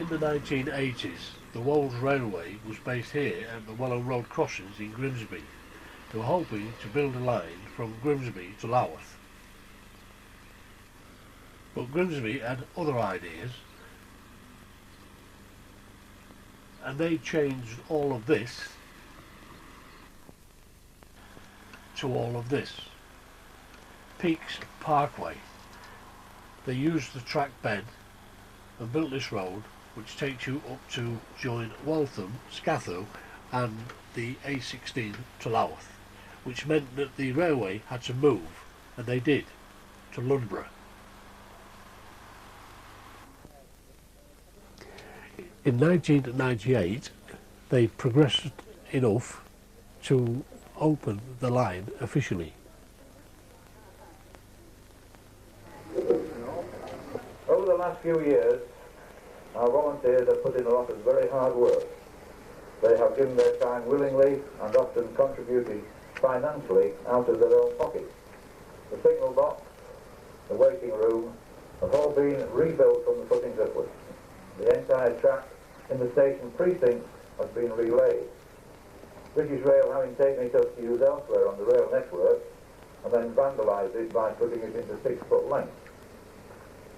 In the 1980s, the WOLDS Railway was based here at the Wellow Road crossings in Grimsby. They were hoping to build a line from Grimsby to Lowth. But Grimsby had other ideas, and they changed all of this to all of this. Peaks Parkway. They used the track bed and built this road, which takes you up to join Waltham, Scathow and the A16 to Lowth, which meant that the railway had to move, and they did, to L.W.R. In 1998 they progressed enough to open the line officially. Over the last few years, our volunteers have put in a lot of very hard work. They have given their time willingly and often contributed financially out of their own pockets. The signal box, the waiting room have all been rebuilt from the footings upwards. The entire track in the station precinct has been relaid. British Rail having taken it up to use elsewhere on the rail network and then vandalised it by putting it into 6-foot length.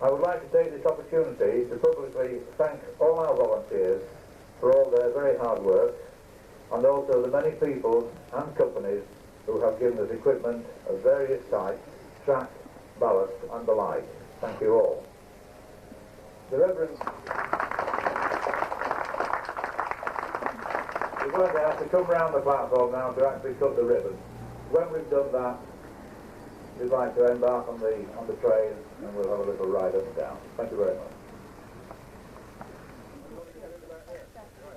I would like to take this opportunity to publicly thank all our volunteers for all their very hard work, and also the many people and companies who have given us equipment of various types, track, ballast and the like. Thank you all. The Reverend... We're going to have to come round the platform now to actually cut the ribbon. When we've done that, we'd like to embark on the train and we'll have a little ride up and down. Thank you very much.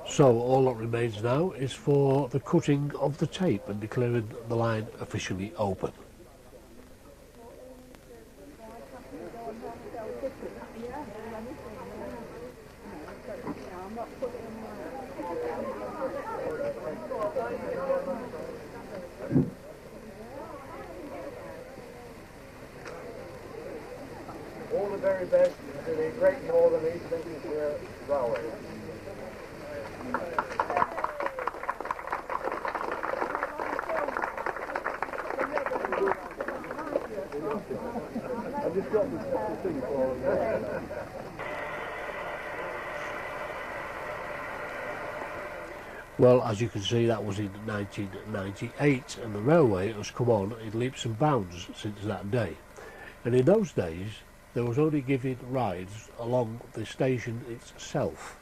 So all that remains now is for the cutting of the tape and declaring the line officially open. All the very best to the Great Northern East Lincolnshire Railway. I've just got the thing for them. Well, as you can see, that was in 1998, and the railway has come on in leaps and bounds since that day. And in those days, there was only giving rides along the station itself.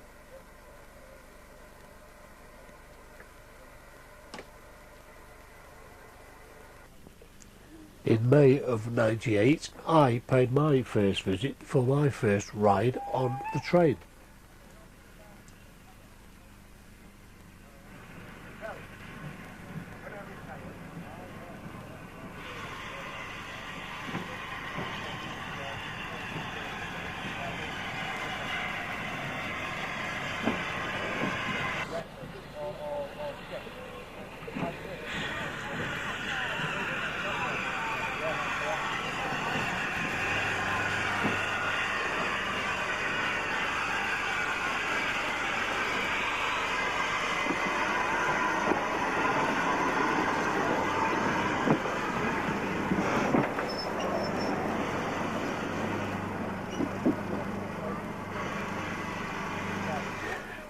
In May of '98, I paid my first visit for my first ride on the train.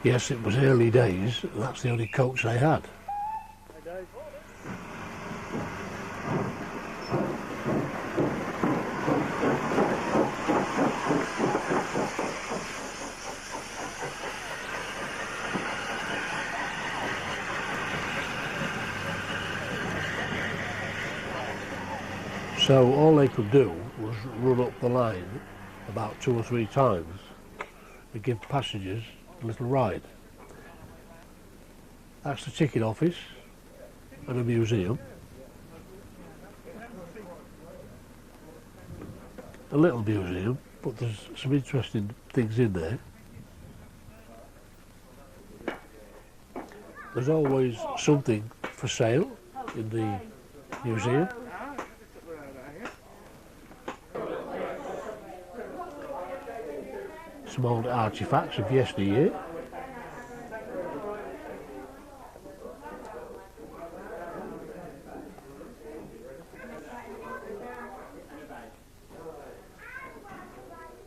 Yes, it was early days, that's the only coach they had. So all they could do was run up the line about 2 or 3 times and give passengers a little ride. That's the ticket office and a museum. A little museum, but there's some interesting things in there. There's always something for sale in the museum. some old artifacts of yesteryear.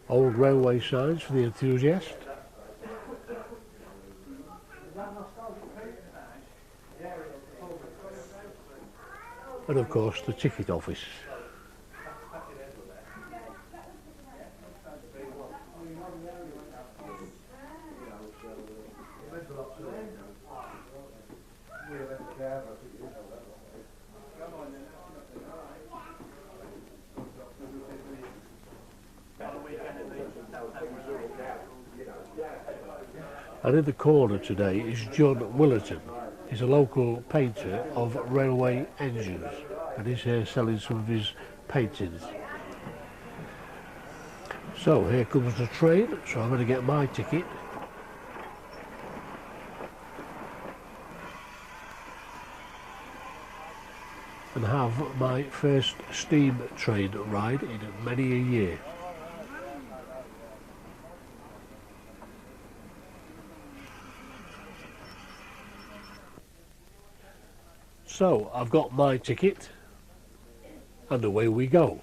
Old railway signs for the enthusiast. And of course the ticket office. And in the corner today is John Willerton. He's a local painter of railway engines, and he's here selling some of his paintings. So here comes the train, so I'm going to get my ticket. And have my first steam train ride in many a year. So I've got my ticket and away we go.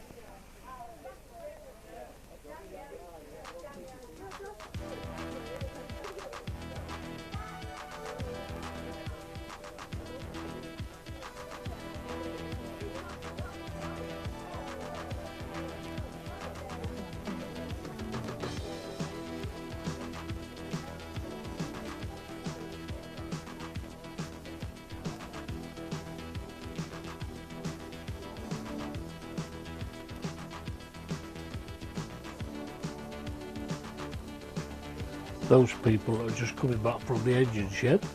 Those people are just coming back from the engine shed.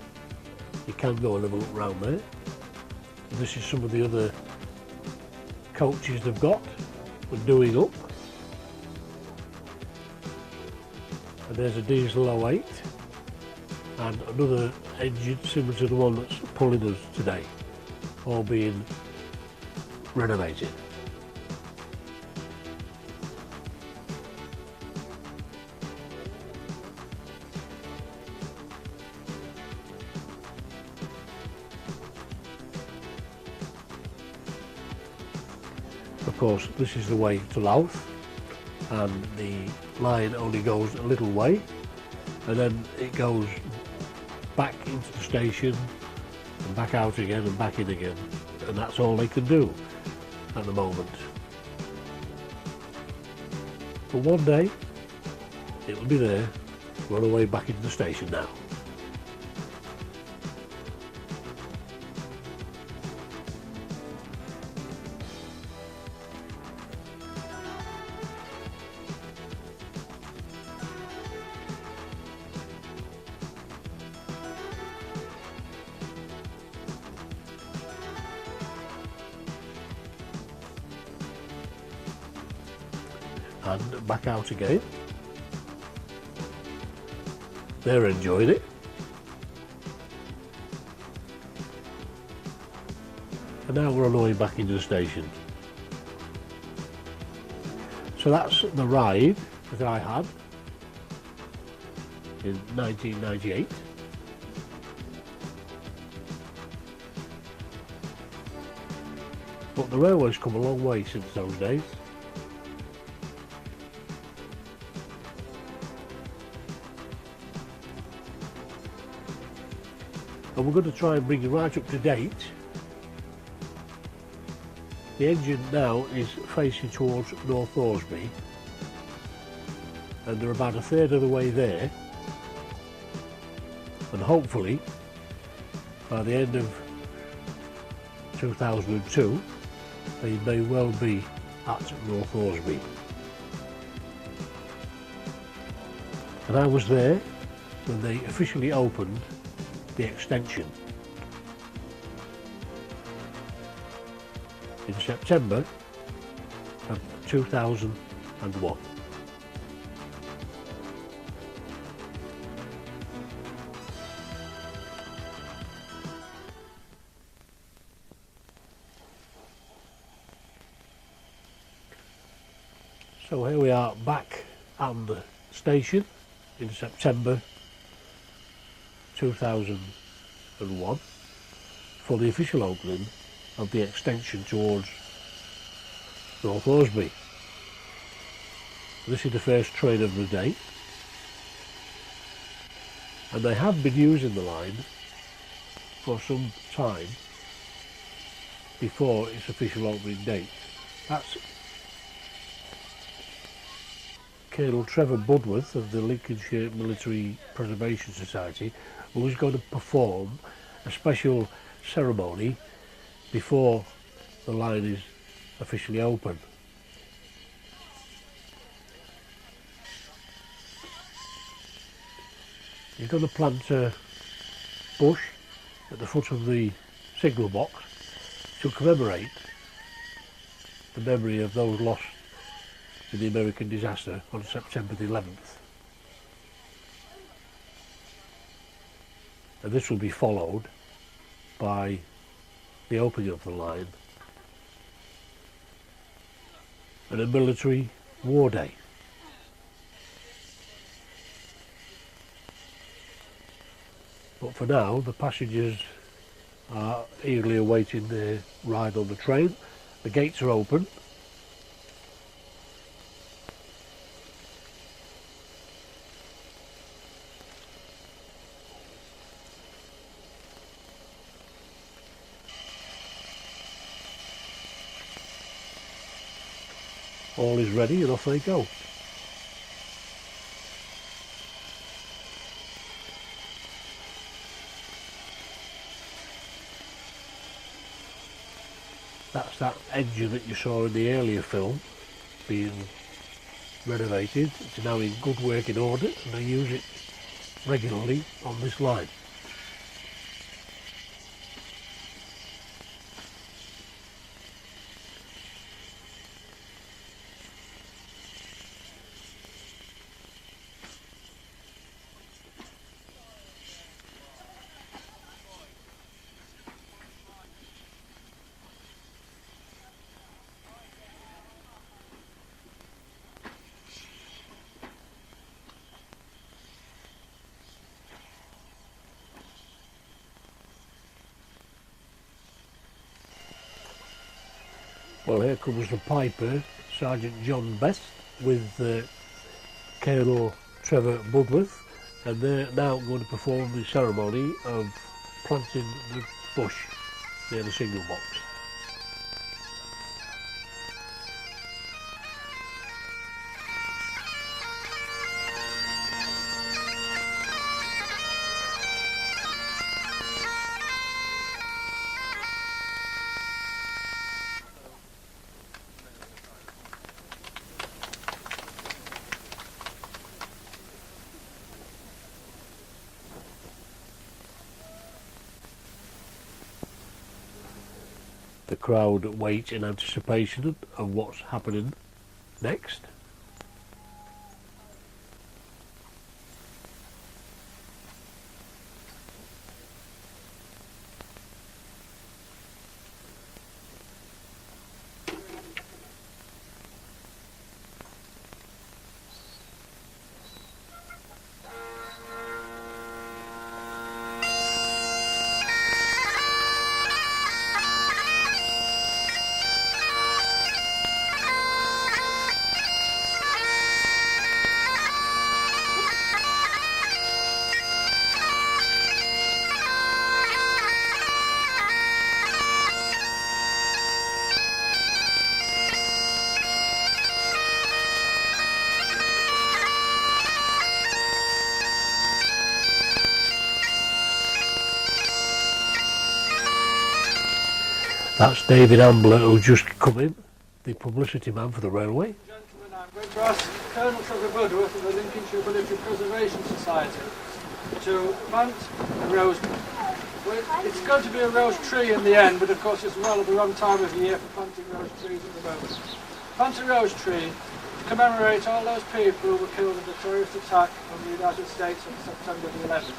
You can go and have a look round there. And this is some of the other coaches they've got and doing up. And there's a diesel 08 and another engine similar to the one that's pulling us today, all being renovated. Of course, this is the way to Louth, and the line only goes a little way, and then it goes back into the station and back out again and back in again, and that's all they can do at the moment. But one day it will be there. We're on our way back into the station now. And back out again. They're enjoying it. And now we're on our way back into the station. So that's the ride that I had in 1998. But the railway's come a long way since those days. And we're going to try and bring you right up to date. The engine now is facing towards North Thoresby, and they're about a third of the way there, and hopefully by the end of 2002 they may well be at North Thoresby. And I was there when they officially opened the extension in September of 2001. So here we are back at the station. in September 2001 for the official opening of the extension towards North Orsby. This is the first train of the day, and they have been using the line for some time before its official opening date. That's Colonel Trevor Budworth of the Lincolnshire Military Preservation Society, who is going to perform a special ceremony before the line is officially open. He's going to plant a bush at the foot of the signal box to commemorate the memory of those lost in the American disaster on September the 11th. And this will be followed by the opening of the line and a military war day. But for now, the passengers are eagerly awaiting their ride on the train. The gates are open. All is ready and off they go. That's that engine that you saw in the earlier film being renovated. It's now in good working order and they use it regularly on this line. Well, here comes the piper, Sergeant John Best, with Colonel Trevor Budworth, and they're now going to perform the ceremony of planting the bush near the signal box. The crowd wait in anticipation of what's happening next. That's David Ambler, who's just come in, the publicity man for the railway. Gentlemen, I'm going to ask Colonel Trevor Budworth of the Lincolnshire Military Preservation Society to plant a rose. Well, it's going to be a rose tree in the end, but of course it's well at the wrong time of year for planting rose trees at the moment. Plant a rose tree to commemorate all those people who were killed in the terrorist attack on the United States on September the 11th.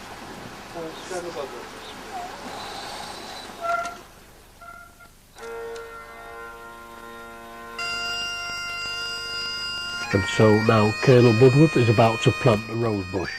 So, Colonel Budworth. And so now Colonel Budworth is about to plant the rose bush.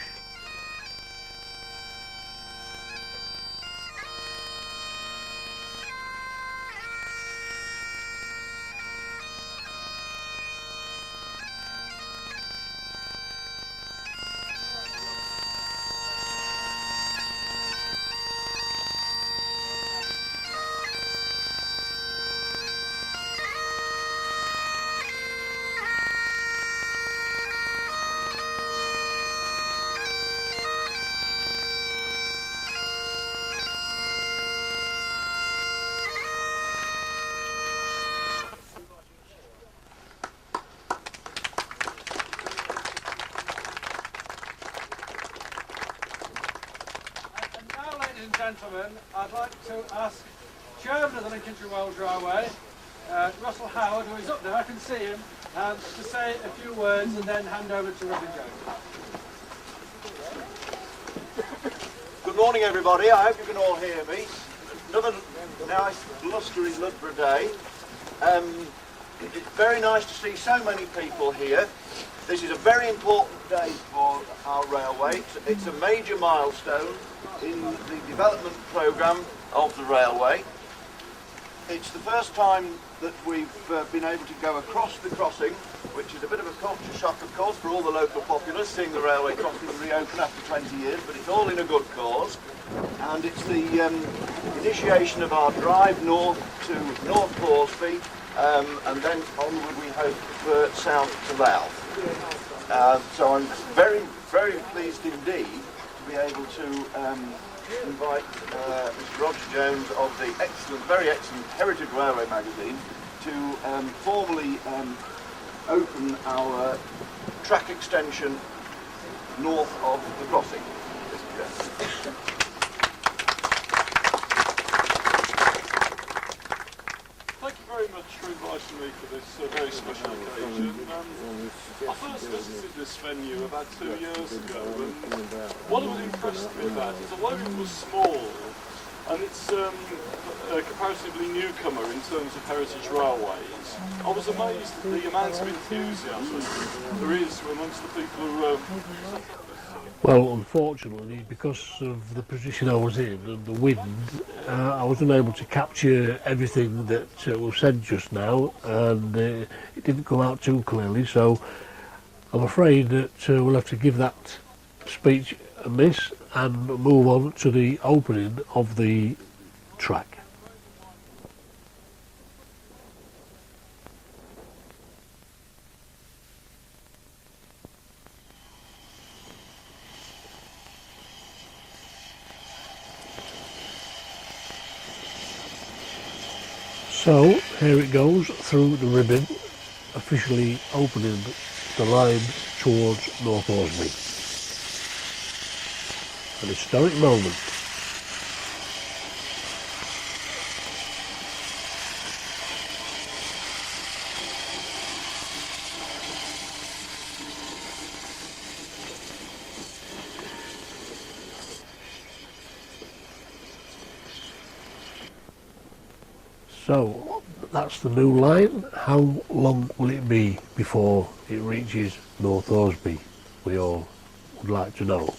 Gentlemen, I'd like to ask Chairman of the Lincolnshire Wells Railway, Russell Howard, who is up there, I can see him, to say a few words and then hand over to Robin Jones. Good morning everybody, I hope you can all hear me. Another nice blustery Loughborough day. It's very nice to see so many people here. This is a very important day for our railway. It's a major milestone in the development programme of the railway. It's the first time that we've been able to go across the crossing, which is a bit of a culture shock of course for all the local populace, seeing the railway crossing reopen after 20 years, but it's all in a good cause. And it's the initiation of our drive north to North Thoresby, and then onward we hope south to Louth. So I'm very, very pleased indeed to be able to invite Mr. Roger Jones of the excellent, very excellent Heritage Railway magazine to formally open our track extension north of the crossing. Thank you very much for inviting me for this very special occasion. I first visited this venue about 2 years ago, and what was impressed me about is although it was small, and it's a comparatively newcomer in terms of heritage railways, I was amazed at the amount of enthusiasm there is amongst the people who Well, unfortunately, because of the position I was in and the wind, I was unable to capture everything that was said just now, and it didn't come out too clearly, so I'm afraid that we'll have to give that speech a miss and move on to the opening of the track. So here it goes through the ribbon, officially opening the line towards North Thoresby. An historic moment. So that's the new line. How long will it be before it reaches North Thoresby? We all would like to know.